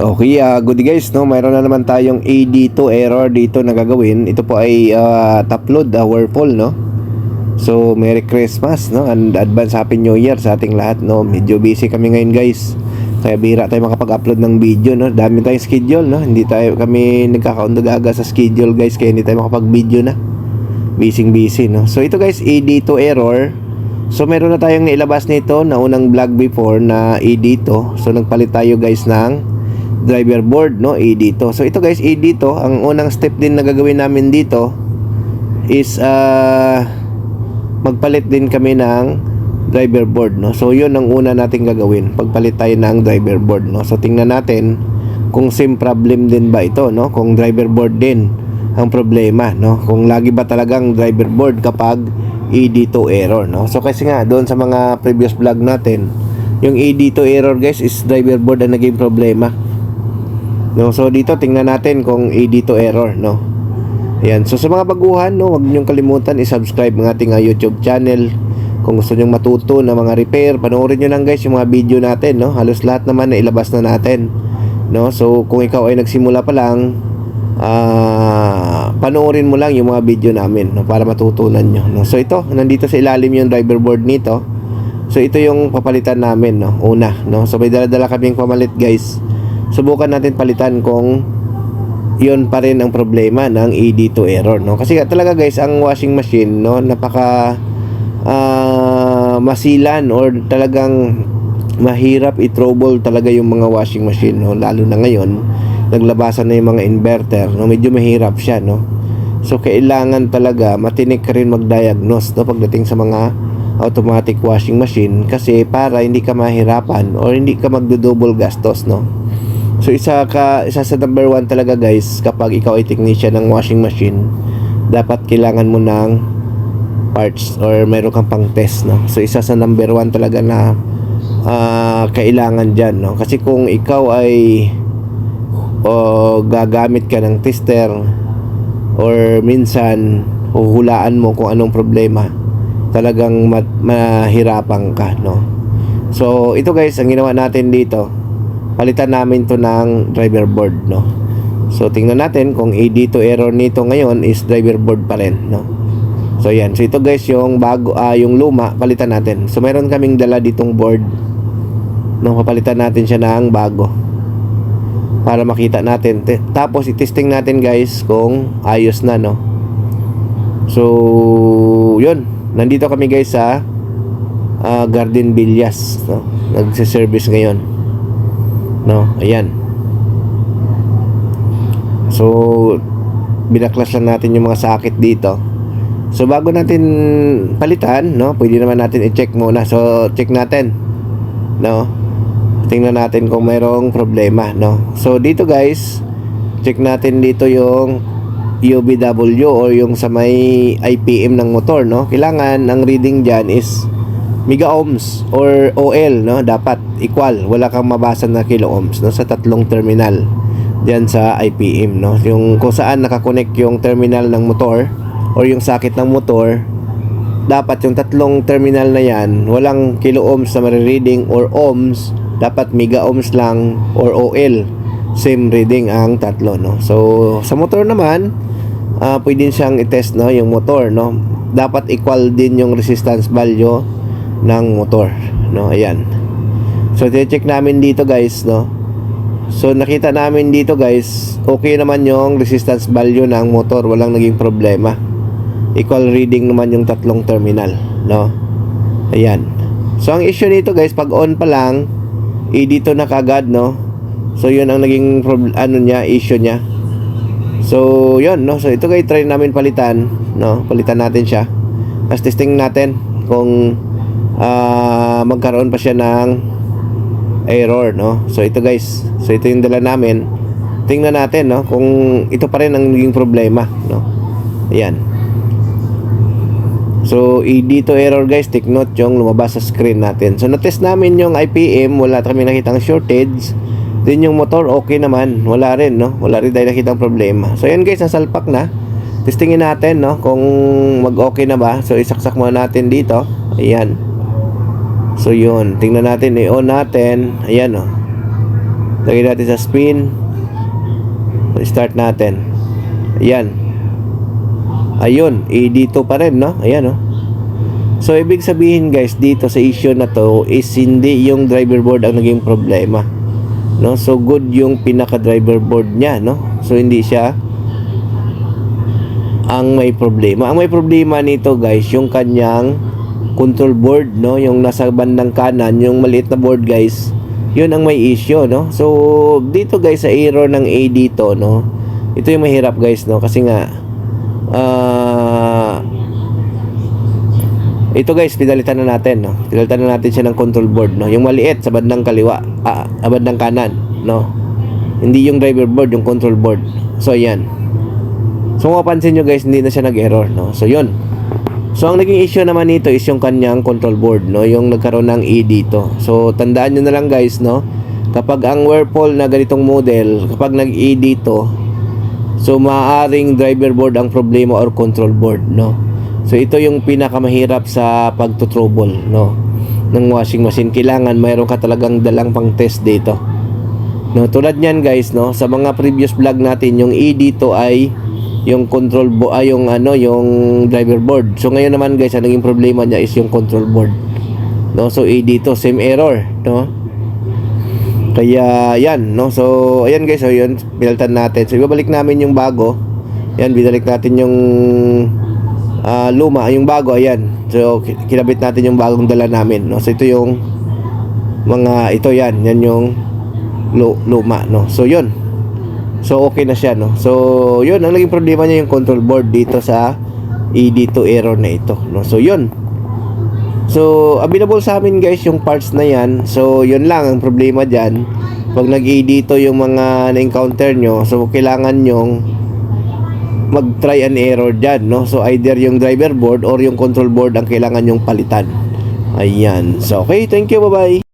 Okay, good guys, no? Mayroon na naman tayong AD2 error dito na gagawin. Ito po ay top load, Whirlpool, no? So, Merry Christmas, no? And advance Happy New Year sa ating lahat, no? Medyo busy kami ngayon, guys. Kaya bihira tayo makapag-upload ng video, no? Dami tayong schedule, no? Hindi kami nagkakaundag-aga sa schedule, guys. Kaya hindi tayo makapag-video na. Busy, no? So, ito guys, AD2 error. So, meron na tayong nailabas nito na unang vlog before na AD2. So, nagpalit tayo, guys, ng driver board, no? AD2. So ito guys, AD2, ang unang step din na gagawin namin dito is magpalit din kami ng driver board, no? So yun ang una nating gagawin, pagpalit tayo ng driver board, no? So tingnan natin kung same problem din ba ito, no? Kung driver board din ang problema, no? Kung lagi ba talagang driver board kapag AD2 error, no? So kasi nga doon sa mga previous vlog natin, yung AD2 error guys is driver board ang naging problema, no? So dito tingnan natin kung AD2 error, no? Ayan. So sa mga baguhan, no, huwag niyong kalimutan i-subscribe ng ating YouTube channel. Kung gusto niyong matuto ng mga repair, panoorin niyo lang guys yung mga video natin, no? Halos lahat naman na ilabas na natin, no? So kung ikaw ay nagsimula pa lang, panoorin mo lang yung mga video namin, no, para matutunan niyo, no? So ito, nandito sa ilalim yung driver board nito. So ito yung papalitan namin, no? Una, no? So may dala-dala kaming pamalit guys. Subukan natin palitan kung yun pa rin ang problema ng AD2 error, no? Kasi talaga guys, ang washing machine, no, napaka masilan or talagang mahirap i-trouble talaga yung mga washing machine, no? Lalo na ngayon, naglabasan na yung mga inverter, no? Medyo mahirap siya, no? So kailangan talaga matinik ka rin mag-diagnose, no, pagdating sa mga automatic washing machine, kasi para hindi ka mahirapan or hindi ka magdo-double gastos, no? So isa sa number 1 talaga guys, kapag ikaw ay technician ng washing machine, dapat kailangan mo ng parts or meron kang pang test, no? So isa sa number 1 talaga na kailangan dyan, no? Kasi kung ikaw ay gagamit ka ng tester or minsan huhulaan mo kung anong problema, talagang mahirapan ka, no? So ito guys, ang ginawa natin dito, palitan namin to ng driver board, no? So tingnan natin kung AD2 error nito ngayon is driver board pa rin, no? So yan. So ito guys, yung bago, yung luma, palitan natin. So meron kaming dala ditong board, no? Papalitan natin siya ng bago para makita natin. Tapos i-testing natin guys kung ayos na, no? So yun, nandito kami guys sa Garden Villas, no? Nagse-service ngayon, no? Ayan. So binaklas lang natin yung mga sakit dito. So bago natin palitan, no, pwede naman natin i-check muna. So check natin, no? Tingnan natin kung mayroong problema, no? So dito guys, check natin dito yung UBW or yung sa may IPM ng motor, no? Kailangan ang reading dyan is mega ohms or OL, no? Dapat equal, wala kang mabasa na kilo ohms, no? Sa tatlong terminal diyan sa IPM, no? Yung kung saan nakakonect yung terminal ng motor or yung sakit ng motor, dapat yung tatlong terminal na yan walang kilo ohms na marireading or ohms, dapat mega ohms lang or OL, same reading ang tatlo, no? So sa motor naman, pwede siyang i-test, no, yung motor, no? Dapat equal din yung resistance value ng motor, no? Ayan. So check namin dito guys, no? So nakita namin dito guys, okay naman yung resistance value ng motor, walang naging problema. Equal reading naman yung tatlong terminal, no? Ayan. So ang issue nito guys, pag on pa lang, dito na kagad, no? So yun ang naging issue niya. So yun, no? So ito guys, try namin palitan, no? Palitan natin siya. Tapos testing natin kung magkaroon pa siya ng error, no? So ito guys, so ito yung dala namin. Tingnan natin, no, kung ito pa rin ang naging problema, no? Ayan. So AD2 error guys, take note yung lumabas sa screen natin. So na-test namin yung IPM, wala kami nakitang shortage. Din yung motor, okay naman, wala rin, no? Wala rin tayo nakitang problema. So yan guys, nasalpak na. Testingin natin, no, kung mag-okay na ba. So isaksak muna natin dito. Ayan. So yun, tingnan natin, i-on natin. Ayan, oh. Lagay natin sa spin. Start natin. Ayan. Ayun, AD2 pa rin, no? Ayan, no? So, ibig sabihin guys, dito sa issue na to is hindi yung driver board ang naging problema, no? So, good yung pinaka driver board niya, no? So, hindi siya ang may problema. Ang may problema nito guys, yung kanyang control board, no? Yung nasa bandang kanan, yung maliit na board guys, yun ang may issue, no? So, dito guys, sa error ng AD to, no? Ito yung mahirap guys, no? Kasi nga, ito guys, pinalitan na natin, no? Pinalitan na natin siya ng control board, no? Yung maliit sa bandang kaliwa, bandang kanan, no? Hindi yung driver board, yung control board. So, ayan. So, kung mapansin nyo guys, hindi na siya nag-error, no? So, yun. So, ang naging issue naman nito is yung kanyang control board, no? Yung nagkaroon ng E dito. So, tandaan nyo na lang guys, no? Kapag ang Whirlpool na ganitong model, kapag nag-E dito, so, maaaring driver board ang problema or control board, no? So, ito yung pinakamahirap sa pagtutrouble, no? Ng washing machine. Kailangan mayroon ka talagang dalang pang test dito. No, tulad niyan guys, no? Sa mga previous vlog natin, yung E dito ay yung control board, yung driver board. So, ngayon naman guys, ang naging problema niya is yung control board. No? So, E dito, same error, no? Kaya, yan, no? So, ayan guys, so yun, pinalitan natin. So, ibabalik namin yung bago. Yan, binalik natin yung luma, yung bago, ayan. So, kinabit natin yung bagong dala namin, no? So, ito yung ito yan yung luma, no? So, yun. So, okay na siya, no? So, yun, ang naging problema niya yung control board dito sa ED2 error na ito, no? So, yun. So, available sa amin guys yung parts na yan. So, yun lang ang problema dyan. Pag nag-ED2 yung mga na-encounter nyo, so, kailangan nyong mag-try and error dyan, no? So, either yung driver board or yung control board ang kailangan yung palitan. Ayan. So, okay. Thank you. Bye-bye.